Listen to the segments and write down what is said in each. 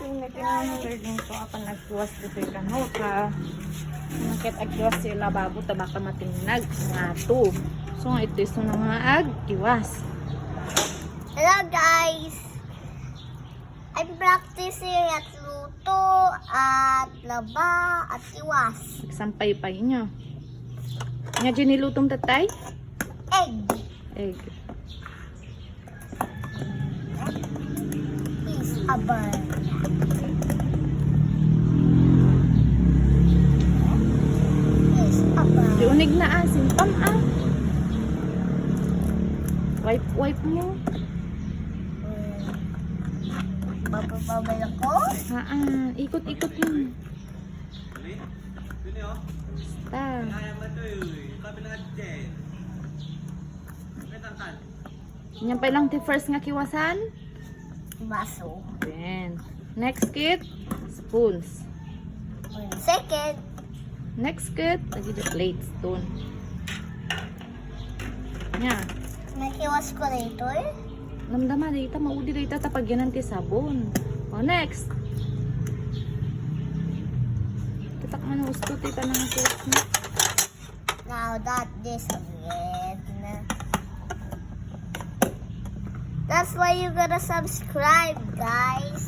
Tinahangad din ko apan nagkuwas dito yung kanota. Nakit agkiwas sila bago tabaka matinag nga to. So ito is na nga agkiwas. Hello guys! I'm practicing at luto, at laba, at iwas. Sampay-pay nyo. Nga dyan nilutong tatay? Egg. Egg. Is a bird. Is a bird. Di unig na simpam Wipe mo. Mapapabay ako? Ikot-ikot mo. Basta. Yan pa lang ti first nga kiwasan. Baso. Then, next kit, spoons. Second. Next kit, lagi the plate, stone. Yan. Nakiwas ko rito eh. Namdama dita, maudi dita tapag yan ti sabon. O, next. Tatak man gusto tita ng kiwas mo. Now that this again. That's why you gotta subscribe, guys.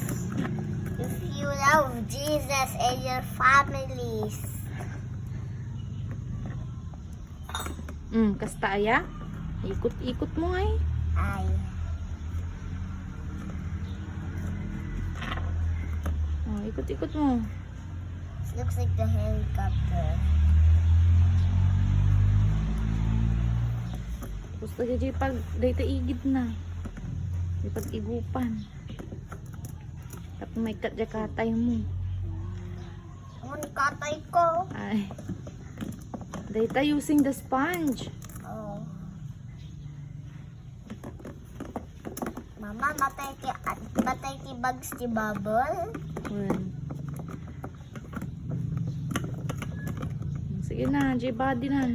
If you love Jesus and your families. Kasta aya. Ikot-ikot mo ay. Ay. Oh, ikot-ikot mo. Looks like the helicopter. Gusto ka pag data igid na. Di pag igupan. Tapos may katjakatay mo. Ang katay ko. Ay. Data using the sponge. Oh. Mama, matay ti bags ti bubble. Well. Sige na, J-body na.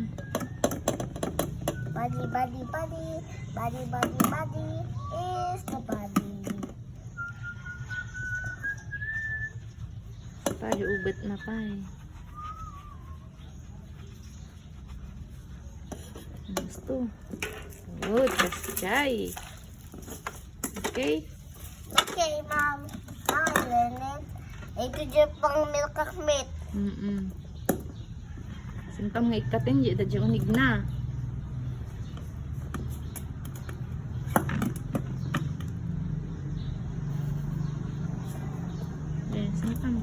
Body, body, body. Body, body, body is the body. Pari ubet na pa eh. Gusto. Good, kasjay. Okay? Okay, Mom. Now I learn it. Ito dyan pang milk kakmit. Simpam nga ikatin, di dyan unig na. Simpam.